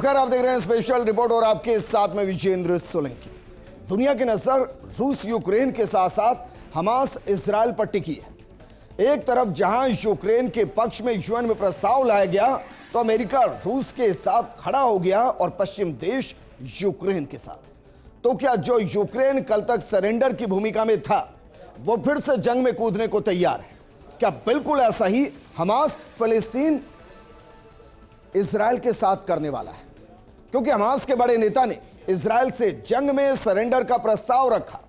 नमस्कार, आप देख रहे हैं स्पेशल रिपोर्ट और आपके साथ में विजेंद्र सोलंकी। दुनिया की नजर रूस यूक्रेन के साथ साथ हमास इजराइल पर टिकी है। एक तरफ जहां यूक्रेन के पक्ष में यूएन में प्रस्ताव लाया गया तो अमेरिका रूस के साथ खड़ा हो गया और पश्चिम देश यूक्रेन के साथ। तो क्या जो यूक्रेन कल तक सरेंडर की भूमिका में था वो फिर से जंग में कूदने को तैयार है? क्या बिल्कुल ऐसा ही हमास फिलिस्तीन इजराइल के साथ करने वाला है? क्योंकि हमास के बड़े नेता ने इजराइल से जंग में सरेंडर का प्रस्ताव रखा।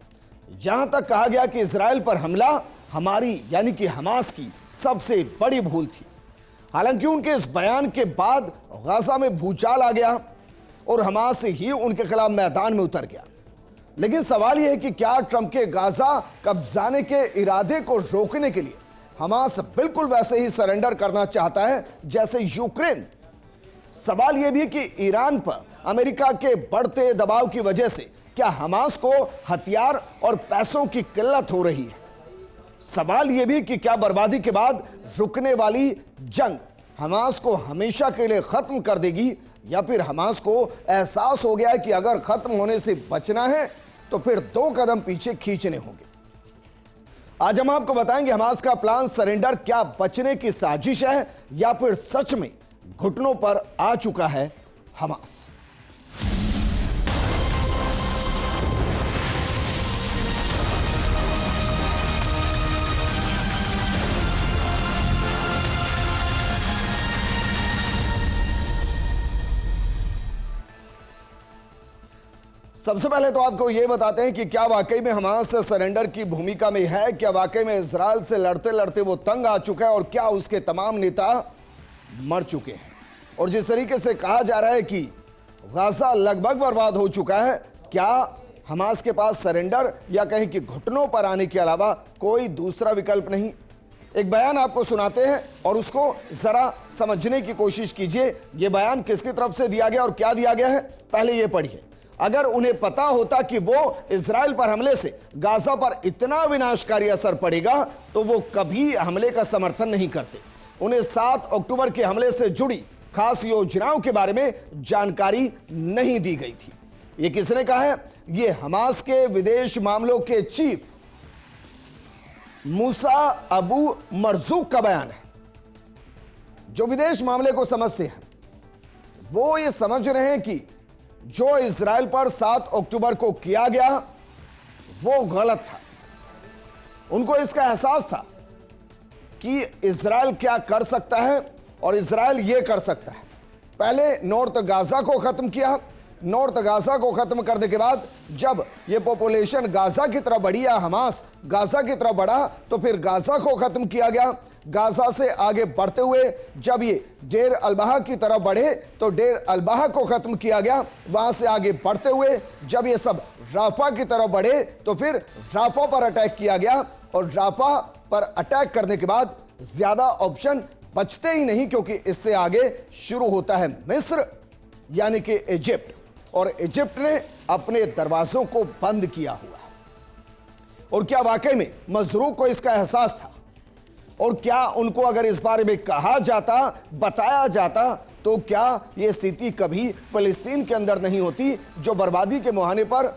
यहां तक कहा गया कि इजराइल पर हमला हमारी यानी कि हमास की सबसे बड़ी भूल थी। हालांकि उनके इस बयान के बाद गाजा में भूचाल आ गया और हमास ही उनके खिलाफ मैदान में उतर गया। लेकिन सवाल यह है कि क्या ट्रंप के गाजा कब्जाने के इरादे को रोकने के लिए हमास बिल्कुल वैसे ही सरेंडर करना चाहता है जैसे यूक्रेन? सवाल यह भी है कि ईरान पर अमेरिका के बढ़ते दबाव की वजह से क्या हमास को हथियार और पैसों की किल्लत हो रही है? सवाल यह भी कि क्या बर्बादी के बाद रुकने वाली जंग हमास को हमेशा के लिए खत्म कर देगी, या फिर हमास को एहसास हो गया है कि अगर खत्म होने से बचना है तो फिर 2 कदम पीछे खींचने होंगे। आज हम आपको बताएंगे हमास का प्लान सरेंडर क्या बचने की साजिश है या फिर सच में घुटनों पर आ चुका है हमास। सबसे पहले तो आपको यह बताते हैं कि क्या वाकई में हमास सरेंडर की भूमिका में है? क्या वाकई में इजराइल से लड़ते लड़ते वो तंग आ चुका है और क्या उसके तमाम नेता मर चुके हैं? और जिस तरीके से कहा जा रहा है कि गाजा लगभग बर्बाद हो चुका है, क्या हमास के पास सरेंडर या कहीं कि घुटनों पर आने के अलावा कोई दूसरा विकल्प नहीं? एक बयान आपको सुनाते हैं और उसको जरा समझने की कोशिश कीजिए। यह बयान किसकी तरफ से दिया गया और क्या दिया गया है, पहले यह पढ़िए। अगर उन्हें पता होता कि वो इजराइल पर हमले से गाजा पर इतना विनाशकारी असर पड़ेगा तो वो कभी हमले का समर्थन नहीं करते। उन्हें 7 अक्टूबर के हमले से जुड़ी खास योजनाओं के बारे में जानकारी नहीं दी गई थी। ये किसने कहा है? ये हमास के विदेश मामलों के चीफ मूसा अबू मरजूक का बयान है। जो विदेश मामले को समझते हैं वो ये समझ रहे हैं कि जो इजराइल पर 7 अक्टूबर को किया गया वो गलत था। उनको इसका एहसास था कि इजराइल क्या कर सकता है और इजराइल ये कर सकता है। पहले नॉर्थ गाजा को खत्म किया। नॉर्थ गाजा को खत्म करने के बाद जब ये पॉपुलेशन गाजा की तरफ बढ़ी या हमास गाजा की तरफ बढ़ा तो फिर गाजा को खत्म किया गया। गाजा से आगे बढ़ते हुए जब ये डेर अलबाहा की तरफ बढ़े तो डेर अलबाहा को खत्म किया गया। वहां से आगे बढ़ते हुए जब ये सब राफा की तरफ बढ़े तो फिर राफा पर अटैक किया गया और राफा पर अटैक करने के बाद ज्यादा ऑप्शन बचते ही नहीं, क्योंकि इससे आगे शुरू होता है मिस्र यानी कि इजिप्ट, और इजिप्ट ने अपने दरवाजों को बंद किया हुआ है। और क्या वाकई में मजरूक को इसका एहसास था? और क्या उनको अगर इस बारे में कहा जाता, बताया जाता, तो क्या यह स्थिति कभी फिलिस्तीन के अंदर नहीं होती? जो बर्बादी के मुहाने पर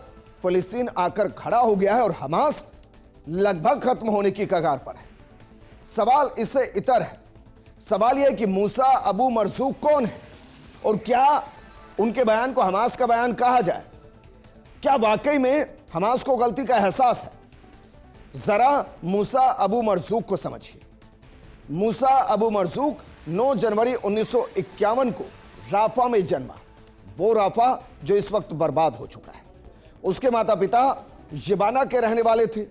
फिलिस्तीन आकर खड़ा हो गया है और हमास लगभग खत्म होने की कगार पर है। सवाल इससे इतर है। सवाल यह है कि मूसा अबू मरजूक कौन है और क्या उनके बयान को हमास का बयान कहा जाए? क्या वाकई में हमास को गलती का एहसास है? जरा मूसा अबू मरजूक को समझिए। मूसा अबू मरजूक 9 जनवरी 1951 को राफा में जन्मा। वो राफा जो इस वक्त बर्बाद हो चुका है। उसके माता पिता यबाना के रहने वाले थे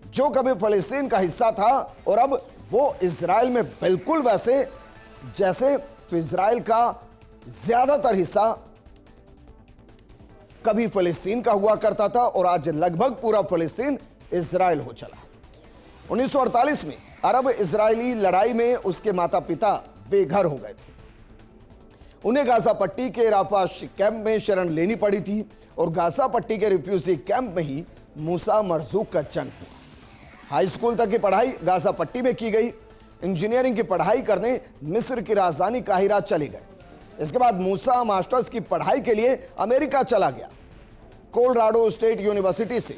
जो कभी फिलिस्तीन का हिस्सा था, और अब वो इजराइल में बिल्कुल वैसे जैसे इजराइल का ज्यादातर हिस्सा कभी फिलिस्तीन का हुआ करता था और आज लगभग पूरा फिलिस्तीन इजराइल हो चला। 1948 में अरब इजरायली लड़ाई में उसके माता पिता बेघर हो गए थे। उन्हें गाजा पट्टी के राफा कैंप में शरण लेनी पड़ी थी और गाजा पट्टी के रिफ्यूजी कैंप में ही मूसा मरजूक का जन्म हुआ। हाई स्कूल तक की पढ़ाई गाजा पट्टी में की गई। इंजीनियरिंग की पढ़ाई करने मिस्र की राजधानी काहिरा चले गए। इसके बाद मूसा मास्टर्स की पढ़ाई के लिए अमेरिका चला गया। कोलोराडो स्टेट यूनिवर्सिटी से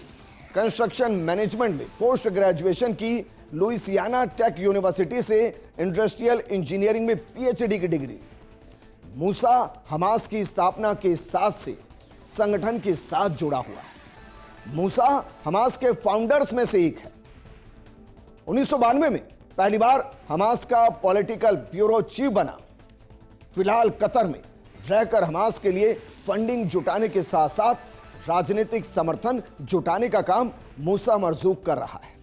कंस्ट्रक्शन मैनेजमेंट में पोस्ट ग्रेजुएशन की, लुइसियाना टेक यूनिवर्सिटी से इंडस्ट्रियल इंजीनियरिंग में पीएचडी की डिग्री। मूसा हमास की स्थापना के साथ से संगठन के साथ जुड़ा हुआ है। मूसा हमास के फाउंडर्स में से एक है। 1992 में पहली बार हमास का पॉलिटिकल ब्यूरो चीफ बना। फिलहाल कतर में रहकर हमास के लिए फंडिंग जुटाने के साथ साथ राजनीतिक समर्थन जुटाने का काम मूसा मरजूक कर रहा है।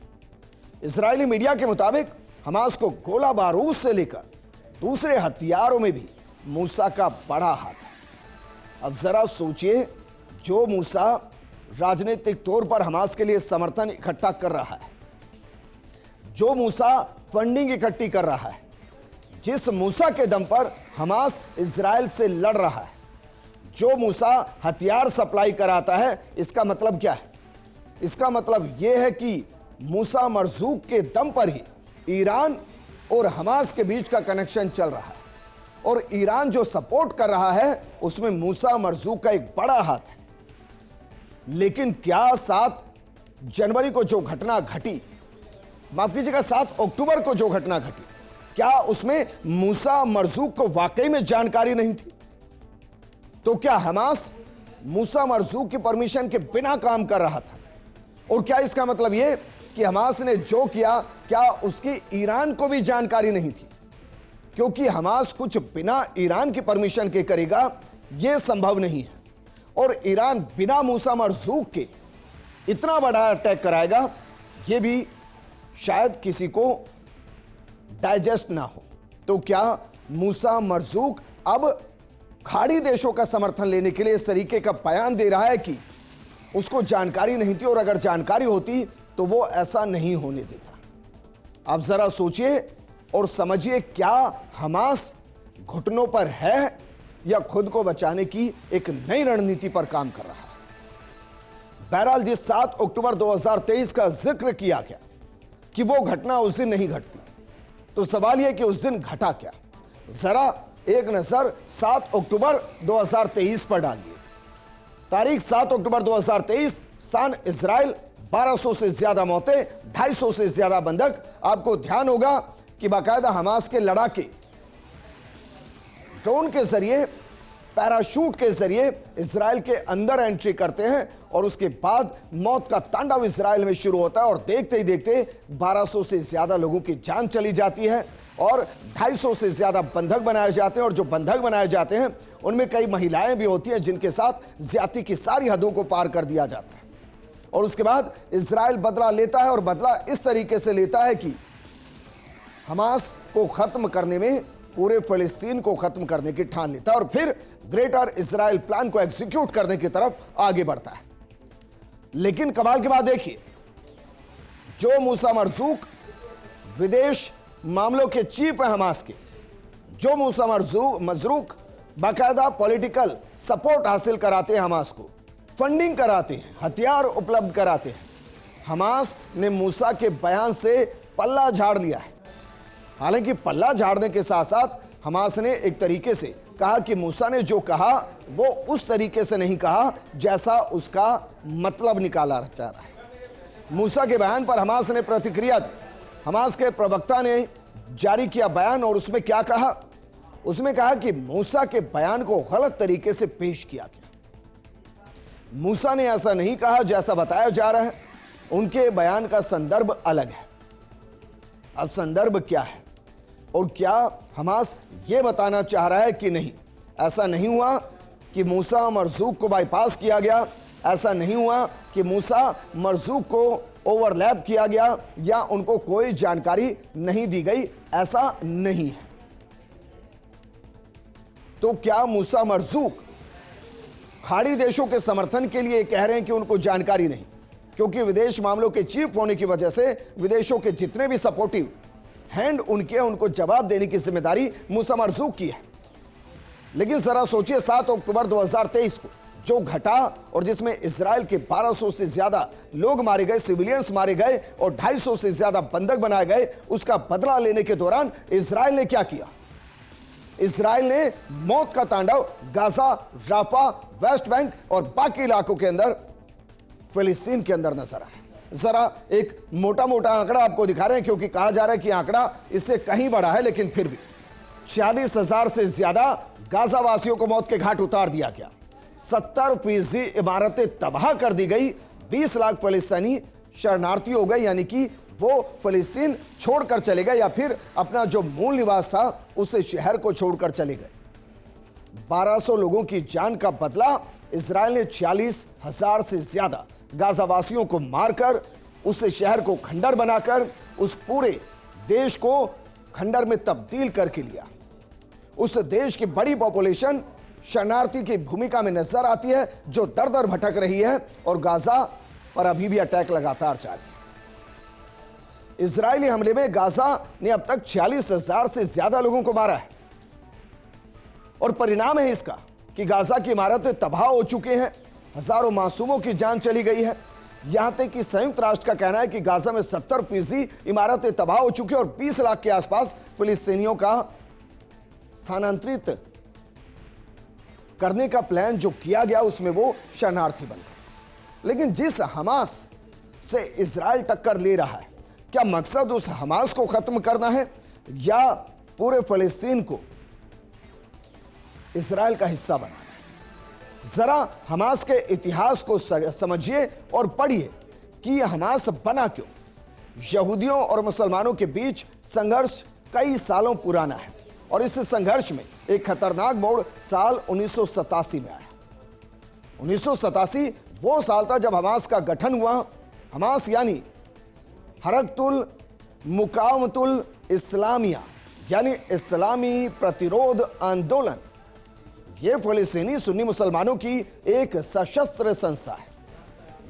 इजरायली मीडिया के मुताबिक हमास को गोला बारूद से लेकर दूसरे हथियारों में भी मूसा का बड़ा हाथ है। अब जरा सोचिए, जो मूसा राजनीतिक तौर पर हमास के लिए समर्थन इकट्ठा कर रहा है, जो मूसा फंडिंग इकट्ठी कर रहा है, जिस मूसा के दम पर हमास इजराइल से लड़ रहा है, जो मूसा हथियार सप्लाई कराता है, इसका मतलब क्या है? इसका मतलब यह है कि मूसा मरजूक के दम पर ही ईरान और हमास के बीच का कनेक्शन चल रहा है, और ईरान जो सपोर्ट कर रहा है उसमें मूसा मरजूक का एक बड़ा हाथ है। लेकिन क्या 7 जनवरी को जो घटना घटी, माफ कीजिएगा 7 अक्टूबर को जो घटना घटी, क्या उसमें मूसा मरजूक को वाकई में जानकारी नहीं थी? तो क्या हमास मूसा मरजूक की परमिशन के बिना काम कर रहा था? और क्या इसका मतलब यह कि हमास ने जो किया, क्या उसकी ईरान को भी जानकारी नहीं थी? क्योंकि हमास कुछ बिना ईरान की परमिशन के करेगा यह संभव नहीं है, और ईरान बिना मूसा मरजूक के इतना बड़ा अटैक कराएगा यह भी शायद किसी को डाइजेस्ट ना हो। तो क्या मूसा मरजूक अब खाड़ी देशों का समर्थन लेने के लिए इस तरीके का बयान दे रहा है कि उसको जानकारी नहीं थी, और अगर जानकारी होती तो वो ऐसा नहीं होने देता? आप जरा सोचिए और समझिए, क्या हमास घुटनों पर है या खुद को बचाने की एक नई रणनीति पर काम कर रहा है? बहरहाल जिस 7 अक्टूबर 2023 का जिक्र किया गया कि वो घटना उस दिन नहीं घटती, तो सवाल यह कि उस दिन घटा क्या? जरा एक नजर 7 अक्टूबर 2023 पर डालिए। तारीख 7 अक्टूबर 2023, सान इजराइल, 1200 से ज्यादा मौतें, 250 से ज्यादा बंधक। आपको ध्यान होगा कि बाकायदा हमास के लड़ाके ड्रोन के जरिए, पैराशूट के जरिए इजराइल के अंदर एंट्री करते हैं, और उसके बाद मौत का तांडव इजराइल में शुरू होता है, और देखते ही देखते 1200 से ज्यादा लोगों की जान चली जाती है, और 250 से ज्यादा बंधक बनाए जाते हैं। और जो बंधक बनाए जाते हैं उनमें कई महिलाएं भी होती हैं जिनके साथ ज्यादती की सारी हदों को पार कर दिया जाता है। और उसके बाद इजराइल बदला लेता है, और बदला इस तरीके से लेता है कि हमास को खत्म करने में, पूरे फिलिस्तीन को खत्म करने की ठान लेता है, और फिर ग्रेटर इजराइल प्लान को एग्जीक्यूट करने की तरफ आगे बढ़ता है। लेकिन कमाल की बात देखिए, जो मूसा मरजूक विदेश मामलों के चीफ है हमास के, जो मूसा मरजूक बाकायदा पॉलिटिकल सपोर्ट हासिल कराते हैं, हमास को फंडिंग कराते हैं, हथियार उपलब्ध कराते हैं, हमास ने मूसा के बयान से पल्ला झाड़ लिया है। हालांकि पल्ला झाड़ने के साथ साथ हमास ने एक तरीके से कहा कि मूसा ने जो कहा वो उस तरीके से नहीं कहा जैसा उसका मतलब निकाला जा रहा है। मूसा के बयान पर हमास ने प्रतिक्रिया दी। हमास के प्रवक्ता ने जारी किया बयान, और उसमें क्या कहा? उसमें कहा कि मूसा के बयान को गलत तरीके से पेश किया गया। मूसा ने ऐसा नहीं कहा जैसा बताया जा रहा है, उनके बयान का संदर्भ अलग है। अब संदर्भ क्या है, और क्या हमास यह बताना चाह रहा है कि नहीं, ऐसा नहीं हुआ कि मूसा मरजूक को बाईपास किया गया, ऐसा नहीं हुआ कि मूसा मरजूक को ओवरलैप किया गया या उनको कोई जानकारी नहीं दी गई, ऐसा नहीं है। तो क्या मूसा मरजूक खाड़ी देशों के समर्थन के लिए कह रहे हैं कि उनको जानकारी नहीं? क्योंकि विदेश मामलों के चीफ होने की वजह से विदेशों के जितने भी सपोर्टिव हैंड उनके, उनको जवाब देने की जिम्मेदारी मूसा मरजूक की है। लेकिन जरा सोचिए, 7 अक्टूबर 2023 को जो घटा, और जिसमें इजराइल के 1200 से ज्यादा लोग मारे गए, सिविलियंस मारे गए, और 250 से ज्यादा बंधक बनाए गए, उसका बदला लेने के दौरान इजराइल ने क्या किया? इजराइल ने मौत का तांडव गाजा, राफा, वेस्ट बैंक और बाकी इलाकों के अंदर, फिलिस्तीन के अंदर नजर आया। जरा एक मोटा मोटा आंकड़ा आपको दिखा रहे हैं, क्योंकि कहा जा रहा है कि आंकड़ा इससे कहीं बड़ा है, लेकिन फिर भी 46,000 से ज्यादा गाजा वासियों को मौत के घाट उतार दिया गया। 70% इमारतें तबाह कर दी गई। 20 लाख फलस्तीनी शरणार्थी हो गए, यानी कि वो फलस्तीन छोड़कर चले गए या फिर अपना जो मूल निवास था उस शहर को छोड़कर चले गए। 1200 लोगों की जान का बदला इजराइल ने 46,000 से ज्यादा गाजा वासियों को मारकर उस शहर को खंडर बनाकर उस पूरे देश को खंडर में तब्दील करके लिया। उस देश की बड़ी पॉपुलेशन शरणार्थी की भूमिका में नजर आती है, जो दर दर भटक रही है और गाजा पर अभी भी अटैक लगातार जारी है। इजरायली हमले में गाजा ने अब तक 46,000 से ज्यादा लोगों को मारा है और परिणाम है इसका कि गाजा की इमारतें तबाह हो चुकी हैं, हजारों मासूमों की जान चली गई है। यहां तक कि संयुक्त राष्ट्र का कहना है कि गाजा में 70% इमारतें तबाह हो चुकी है और 20 लाख के आसपास फिलिस्तीनियों का स्थानांतरित करने का प्लान जो किया गया उसमें वो शरणार्थी बन गए। लेकिन जिस हमास से इजराइल टक्कर ले रहा है, क्या मकसद उस हमास को खत्म करना है या पूरे फिलिस्तीन को इजराइल का हिस्सा बनाना है? जरा हमास के इतिहास को समझिए और पढ़िए कि यह हमास बना क्यों। यहूदियों और मुसलमानों के बीच संघर्ष कई सालों पुराना है और इस संघर्ष में एक खतरनाक मोड़ साल 1987 में आया। 1987 वो साल था जब हमास का गठन हुआ। हमास यानी हरकतुल मुकावमतुल इस्लामिया यानी इस्लामी प्रतिरोध आंदोलन। यह फिलिस्तीनी सुन्नी मुसलमानों की एक सशस्त्र संस्था है।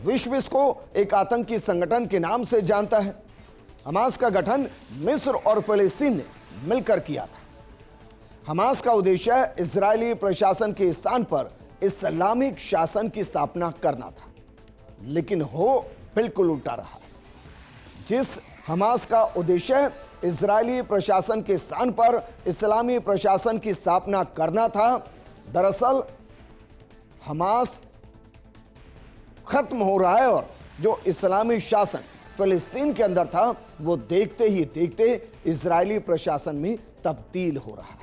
विश्व इसको एक आतंकी संगठन के नाम से जानता है। हमास का गठन मिस्र और फिलिस्तीन ने मिलकर किया था। हमास का उद्देश्य इजरायली प्रशासन के स्थान पर इस्लामिक शासन की स्थापना करना था, लेकिन हो बिल्कुल उल्टा रहा है। जिस हमास का उद्देश्य इजरायली प्रशासन के स्थान पर इस्लामी प्रशासन की स्थापना करना था, दरअसल हमास खत्म हो रहा है और जो इस्लामी शासन फिलिस्तीन के अंदर था वो देखते ही देखते इजरायली प्रशासन में तब्दील हो रहा है।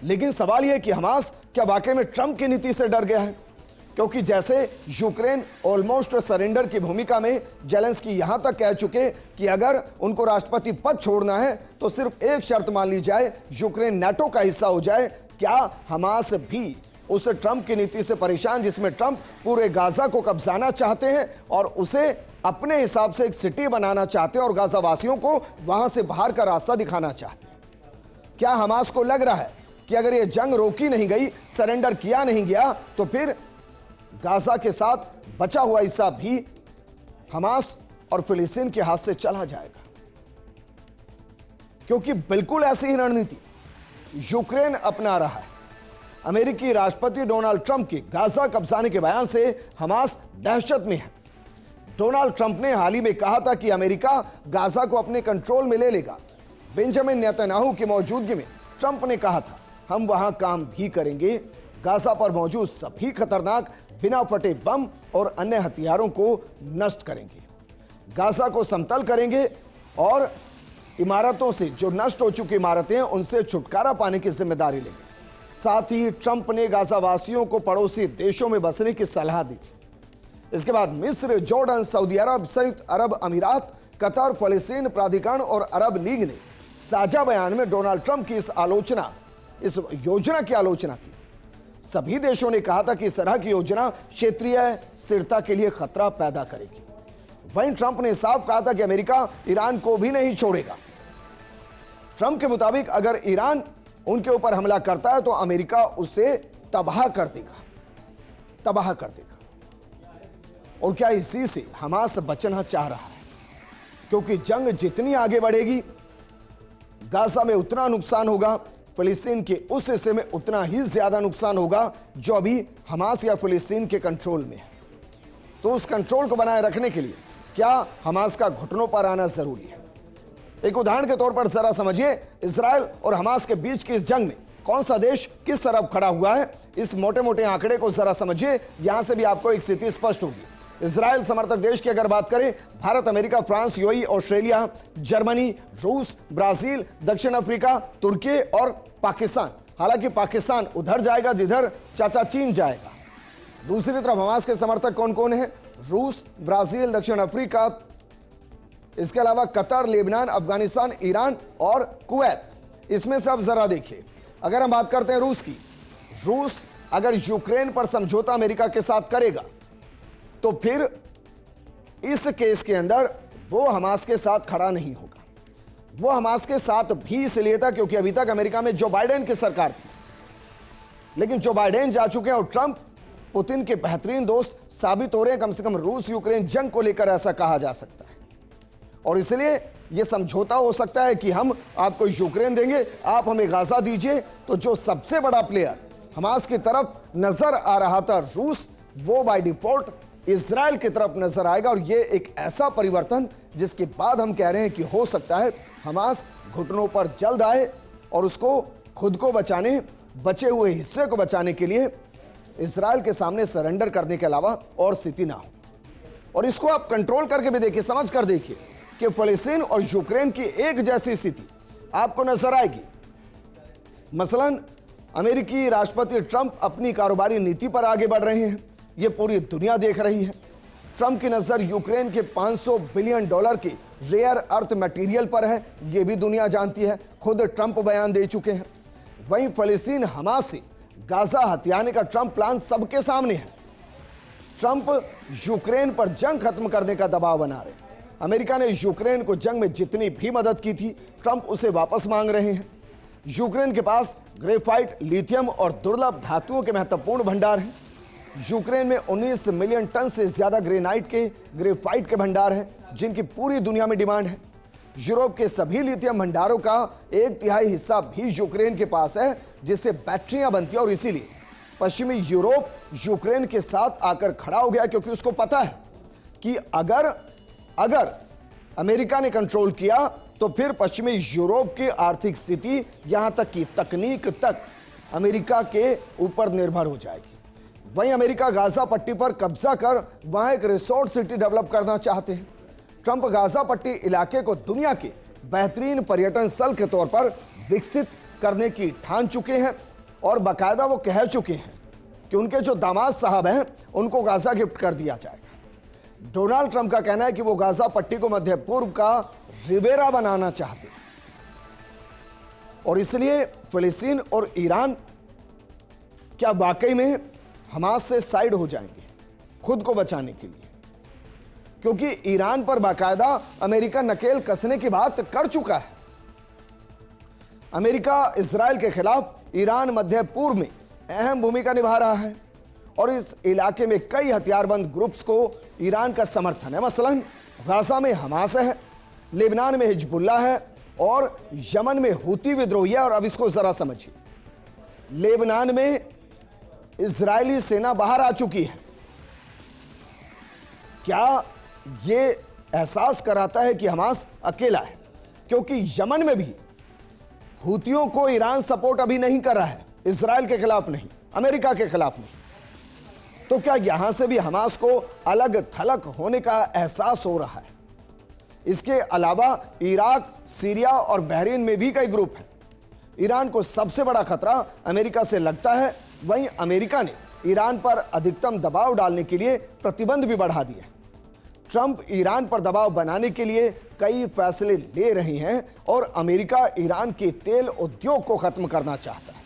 लेकिन सवाल यह कि हमास क्या वाकई में ट्रंप की नीति से डर गया है? क्योंकि जैसे यूक्रेन ऑलमोस्ट सरेंडर की भूमिका में जेलेंस्की यहां तक कह चुके कि अगर उनको राष्ट्रपति पद छोड़ना है तो सिर्फ एक शर्त मान ली जाए, यूक्रेन नाटो का हिस्सा हो जाए। क्या हमास भी उस ट्रंप की नीति से परेशान, जिसमें ट्रंप पूरे गाजा को कब्जाना चाहते हैं और उसे अपने हिसाब से एक सिटी बनाना चाहते हैं और गाजा वासियों को वहां से बाहर का रास्ता दिखाना चाहते हैं? क्या हमास को लग रहा है कि अगर यह जंग रोकी नहीं गई, सरेंडर किया नहीं गया, तो फिर गाजा के साथ बचा हुआ हिस्सा भी हमास और फिलिस्तीन के हाथ से चला जाएगा? क्योंकि बिल्कुल ऐसी ही रणनीति यूक्रेन अपना रहा है। अमेरिकी राष्ट्रपति डोनाल्ड ट्रंप के गाजा कब्जाने के बयान से हमास दहशत में है। डोनाल्ड ट्रंप ने हाल ही में कहा था कि अमेरिका गाजा को अपने कंट्रोल में ले लेगा। बेंजामिन नेतन्याहू की मौजूदगी में ट्रंप ने कहा था, हम वहां काम भी करेंगे, गाजा पर मौजूद सभी खतरनाक बिना फटे बम और अन्य हथियारों को नष्ट करेंगे, गाजा को समतल करेंगे और इमारतों से, जो नष्ट हो चुकी इमारतें हैं, उनसे छुटकारा पाने की जिम्मेदारी लेंगे। साथ ही ट्रंप ने गाजा वासियों को पड़ोसी देशों में बसने की सलाह दी। इसके बाद मिस्र, जॉर्डन, सऊदी अरब, संयुक्त अरब अमीरात, कतर, फलस्तीन प्राधिकरण और अरब लीग ने साझा बयान में डोनाल्ड ट्रंप की इस योजना की आलोचना की। सभी देशों ने कहा था कि इस तरह की योजना क्षेत्रीय स्थिरता के लिए खतरा पैदा करेगी। वहीं ट्रंप ने साफ कहा था कि अमेरिका ईरान को भी नहीं छोड़ेगा। ट्रंप के मुताबिक अगर ईरान उनके ऊपर हमला करता है तो अमेरिका उसे तबाह कर देगा। और क्या इसी से हमास बचना चाह रहा है? क्योंकि जंग जितनी आगे बढ़ेगी, गाजा में उतना नुकसान होगा, फिलिस्तीन के उस हिस्से में उतना ही ज्यादा नुकसान होगा जो अभी हमास या फिलिस्तीन के कंट्रोल में है। तो उस कंट्रोल को बनाए रखने के लिए क्या हमास का घुटनों पर आना जरूरी है? एक उदाहरण के तौर पर जरा समझिए, इजराइल और हमास के बीच की इस जंग में कौन सा देश किस तरफ खड़ा हुआ है। इस मोटे मोटे आंकड़े को जरा समझिए, यहां से भी आपको एक स्थिति स्पष्ट होगी। इजराइल समर्थक देश की अगर बात करें, Bharat, America, France, UAE, Australia, Germany, रूस, ब्राजील, दक्षिण अफ्रीका, तुर्की और पाकिस्तान। हालांकि पाकिस्तान उधर जाएगा जिधर चाचा चीन जाएगा। दूसरी तरफ हमास के समर्थक कौन कौन है? रूस, ब्राजील, दक्षिण अफ्रीका, इसके अलावा कतर, लेबनान, अफगानिस्तान, ईरान और कुवैत। इसमें से अब जरा देखिए, अगर हम बात करते हैं रूस की, रूस अगर यूक्रेन पर समझौता अमेरिका के साथ करेगा तो फिर इस केस के अंदर वो हमास के साथ खड़ा नहीं होगा। वो हमास के साथ भी इसलिए था क्योंकि अभी तक अमेरिका में जो बाइडेन की सरकार थी, लेकिन जो बाइडेन जा चुके हैं और ट्रंप पुतिन के बेहतरीन दोस्त साबित हो रहे हैं। कम से कम रूस यूक्रेन जंग को लेकर ऐसा कहा जा सकता है, और इसलिए यह समझौता हो सकता है कि हम आपको यूक्रेन देंगे, आप हमें गाजा दीजिए। तो जो सबसे बड़ा प्लेयर हमास की तरफ नजर आ रहा था रूस, वो बाय डिफॉल्ट इजराइल की तरफ नजर आएगा। और यह एक ऐसा परिवर्तन जिसके बाद हम कह रहे हैं कि हो सकता है हमास घुटनों पर जल्द आए और उसको खुद को बचाने, बचे हुए हिस्से को बचाने के लिए इजराइल के सामने सरेंडर करने के अलावा और स्थिति ना हो। और इसको आप कंट्रोल करके भी देखिए, समझ कर देखिए कि फिलिस्तीन और यूक्रेन की एक जैसी स्थिति आपको नजर आएगी। मसलन अमेरिकी राष्ट्रपति ट्रंप अपनी कारोबारी नीति पर आगे बढ़ रहे हैं, यह पूरी दुनिया देख रही है। ट्रंप की नजर यूक्रेन के $500 बिलियन के रेयर अर्थ मटेरियल पर है, यह भी दुनिया जानती है, खुद ट्रंप बयान दे चुके हैं। वहीं फिलिस्तीन हमास से गाजा हथियाने का ट्रंप प्लान सबके सामने है। ट्रंप यूक्रेन पर जंग खत्म करने का दबाव बना रहे हैं। अमेरिका ने यूक्रेन को जंग में जितनी भी मदद की थी, ट्रंप उसे वापस मांग रहे हैं। यूक्रेन के पास ग्रेफाइट, लिथियम और दुर्लभ धातुओं के महत्वपूर्ण भंडार हैं। यूक्रेन में 19 मिलियन टन से ज्यादा ग्रेफाइट के भंडार हैं, जिनकी पूरी दुनिया में डिमांड है। यूरोप के सभी लिथियम भंडारों का 1/3 हिस्सा भी यूक्रेन के पास है, जिससे बैटरियां बनती है। और इसीलिए पश्चिमी यूरोप यूक्रेन के साथ आकर खड़ा हो गया, क्योंकि उसको पता है कि अगर अमेरिका ने कंट्रोल किया तो फिर पश्चिमी यूरोप की आर्थिक स्थिति, यहां तक कि तकनीक तक अमेरिका के ऊपर निर्भर हो जाएगी। वहीं अमेरिका गाजा पट्टी पर कब्जा कर वहां एक रिसोर्ट सिटी डेवलप करना चाहते हैं। ट्रंप गाजा पट्टी इलाके को दुनिया के बेहतरीन पर्यटन स्थल के तौर पर विकसित करने की ठान चुके हैं, और बाकायदा वो कह चुके हैं कि उनके जो दामाद साहब हैं उनको गाजा गिफ्ट कर दिया जाएगा। डोनाल्ड ट्रंप का कहना है कि वो गाजा पट्टी को मध्य पूर्व का रिवेरा बनाना चाहते हैं, और इसलिए फिलिस्तीन और ईरान क्या वाकई में हमास से साइड हो जाएंगे खुद को बचाने के लिए, क्योंकि ईरान पर बाकायदा अमेरिका नकेल कसने की बात कर चुका है। अमेरिका इजराइल के खिलाफ ईरान मध्य पूर्व में अहम भूमिका निभा रहा है, और इस इलाके में कई हथियारबंद ग्रुप्स को ईरान का समर्थन है। मसलन गाजा में हमास है, लेबनान में हिजबुल्ला है, और यमन में हूती विद्रोही है। और अब इसको जरा समझिए, लेबनान में इजरायली सेना बाहर आ चुकी है। क्या ये एहसास कराता है कि हमास अकेला है? क्योंकि यमन में भी हूतियों को ईरान सपोर्ट अभी नहीं कर रहा है, इजराइल के खिलाफ नहीं, अमेरिका के खिलाफ नहीं। तो क्या यहां से भी हमास को अलग थलग होने का एहसास हो रहा है? इसके अलावा इराक, सीरिया और बहरीन में भी कई ग्रुप हैं। ईरान को सबसे बड़ा खतरा अमेरिका से लगता है। वहीं अमेरिका ने ईरान पर अधिकतम दबाव डालने के लिए प्रतिबंध भी बढ़ा दिए। ट्रंप ईरान पर दबाव बनाने के लिए कई फैसले ले रहे हैं, और अमेरिका ईरान के तेल उद्योग को खत्म करना चाहता है,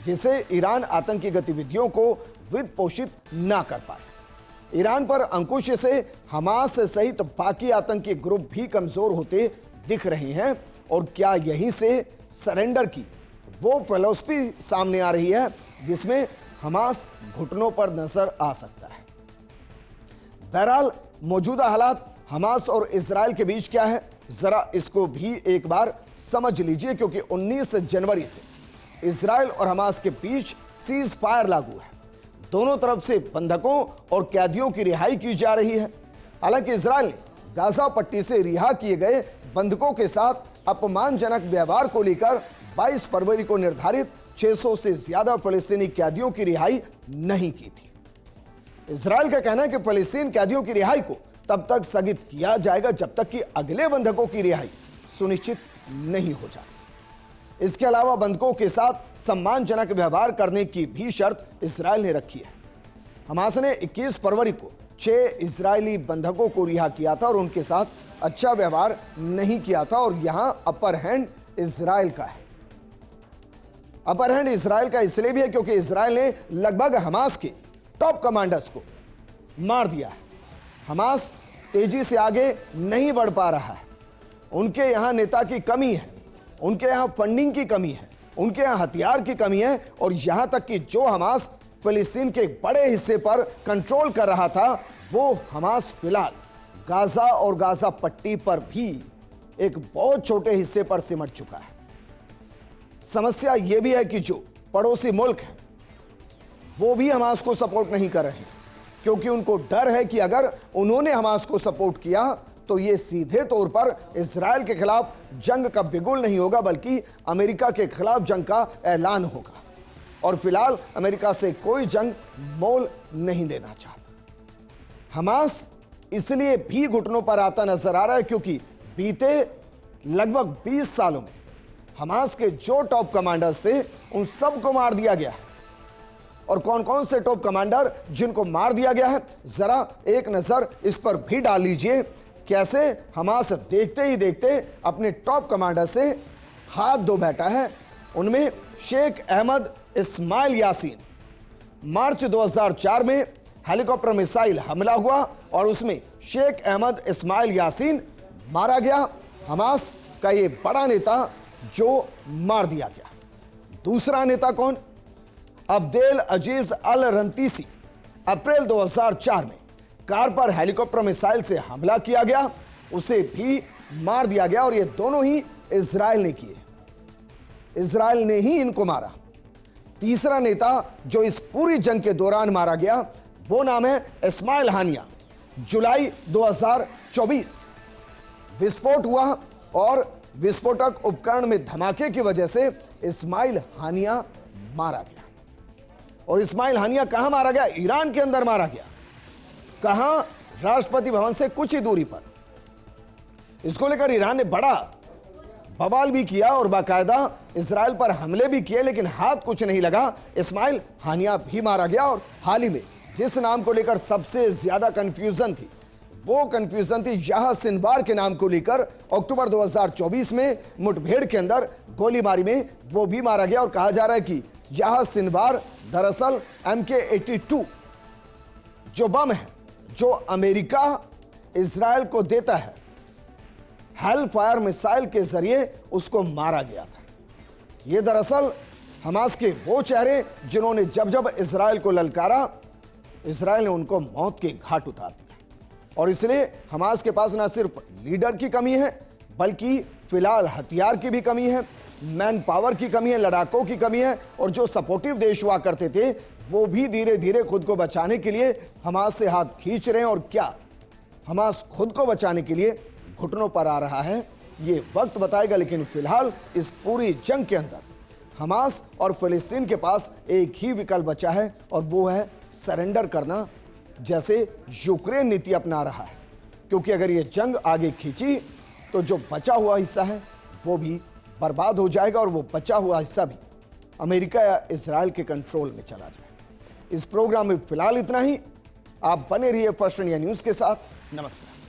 जिससे ईरान आतंकी गतिविधियों को वित्त पोषित ना कर पाए। ईरान पर अंकुश से हमास सहित बाकी आतंकी ग्रुप भी कमजोर होते दिख रहे हैं। और क्या यहीं से सरेंडर की वो फिलॉसफी सामने आ रही है जिसमें हमास घुटनों पर नजर आ सकता है? बहरहाल मौजूदा हालात हमास और इजराइल के बीच क्या है, जरा इसको भी एक बार समझ लीजिए, क्योंकि 19 जनवरी से इजराइल और हमास के बीच सीज फायर लागू है। दोनों तरफ से बंधकों और कैदियों की रिहाई की जा रही है। हालांकि इजराइल ने गाजा पट्टी से रिहा किए गए बंधकों के साथ अपमानजनक व्यवहार को लेकर 22 फरवरी को निर्धारित 600 से ज्यादा फलस्तीनी कैदियों की रिहाई नहीं की थी। इजराइल का कहना है कि फलस्तीन कैदियों की रिहाई को तब तक स्थगित किया जाएगा जब तक कि अगले बंधकों की रिहाई सुनिश्चित नहीं हो जाती। इसके अलावा बंधकों के साथ सम्मानजनक व्यवहार करने की भी शर्त इजराइल ने रखी है। हमास ने 21 फरवरी को 6 इजरायली बंधकों को रिहा किया था और उनके साथ अच्छा व्यवहार नहीं किया था और यहां अपर हैंड इजराइल का है। अपर हैंड इजराइल का इसलिए भी है क्योंकि इजराइल ने लगभग हमास के टॉप कमांडर्स को मार दिया है। हमास तेजी से आगे नहीं बढ़ पा रहा है। उनके यहां नेता की कमी है, उनके यहां फंडिंग की कमी है, उनके यहां हथियार की कमी है और यहां तक कि जो हमास फिलिस्तीन के एक बड़े हिस्से पर कंट्रोल कर रहा था, वो हमास फिलहाल गाजा और गाजा पट्टी पर भी एक बहुत छोटे हिस्से पर सिमट चुका है। समस्या यह भी है कि जो पड़ोसी मुल्क हैं वो भी हमास को सपोर्ट नहीं कर रहे हैं क्योंकि उनको डर है कि अगर उन्होंने हमास को सपोर्ट किया तो ये सीधे तौर पर इजराइल के खिलाफ जंग का बिगुल नहीं होगा बल्कि अमेरिका के खिलाफ जंग का ऐलान होगा और फिलहाल अमेरिका से कोई जंग मोल नहीं देना चाहता। हमास इसलिए भी घुटनों पर आता नजर आ रहा है क्योंकि बीते लगभग 20 सालों में हमास के जो टॉप कमांडर्स थे उन सबको मार दिया गया है। और कौन कौन से टॉप कमांडर जिनको मार दिया गया है, जरा एक नजर इस पर भी डाल लीजिए। कैसे हमास देखते ही देखते अपने टॉप कमांडर से हाथ धो बैठा है। उनमें शेख अहमद इस्माइल यासीन। मार्च 2004 में हेलीकॉप्टर मिसाइल हमला हुआ और उसमें शेख अहमद इस्माइल यासीन मारा गया। हमास का ये बड़ा नेता जो मार दिया गया। दूसरा नेता कौन? अब्देल अजीज अल रंतीसी। अप्रैल 2004 में कार पर हेलीकॉप्टर मिसाइल से हमला किया गया, उसे भी मार दिया गया और ये दोनों ही इजराइल ने किए। इजराइल ने ही इनको मारा। तीसरा नेता जो इस पूरी जंग के दौरान मारा गया वो नाम है इस्माइल हानिया। जुलाई 2024 विस्फोट हुआ और विस्फोटक उपकरण में धमाके की वजह से इस्माइल हानिया मारा गया। और इस्माइल हानिया कहां मारा गया? ईरान के अंदर मारा गया। कहां? राष्ट्रपति भवन से कुछ ही दूरी पर। इसको लेकर ईरान ने बड़ा बवाल भी किया और बाकायदा इजराइल पर हमले भी किए, लेकिन हाथ कुछ नहीं लगा। इस्माइल हानिया भी मारा गया। और हाल ही में जिस नाम को लेकर सबसे ज्यादा कंफ्यूजन थी वो कंफ्यूजन थी याह्या सिनवार के नाम को लेकर। अक्टूबर 2024 में मुठभेड़ के अंदर गोलीबारी में वो भी मारा गया और कहा जा रहा है कि याह्या सिनवार दरअसल MK-82 जो बम है जो अमेरिका इजराइल को देता है, हेल फायर मिसाइल के जरिए उसको मारा गया था। ये दरअसल हमास के वो चेहरे जिन्होंने जब जब इजराइल को ललकारा, इजराइल ने उनको मौत के घाट उतार दिया। और इसलिए हमास के पास ना सिर्फ लीडर की कमी है बल्कि फिलहाल हथियार की भी कमी है, मैन पावर की कमी है, लड़ाकों की कमी है और जो सपोर्टिव देश हुआ करते थे वो भी धीरे धीरे खुद को बचाने के लिए हमास से हाथ खींच रहे हैं। और क्या हमास खुद को बचाने के लिए घुटनों पर आ रहा है, ये वक्त बताएगा। लेकिन फिलहाल इस पूरी जंग के अंदर हमास और फिलिस्तीन के पास एक ही विकल्प बचा है और वो है सरेंडर करना, जैसे यूक्रेन नीति अपना रहा है। क्योंकि अगर ये जंग आगे खींची तो जो बचा हुआ हिस्सा है वो भी बर्बाद हो जाएगा और वो बचा हुआ हिस्सा भी अमेरिका या इजराइल के कंट्रोल में चला जाएगा। इस प्रोग्राम में फिलहाल इतना ही। आप बने रहिए फर्स्ट इंडिया न्यूज़ के साथ। नमस्कार।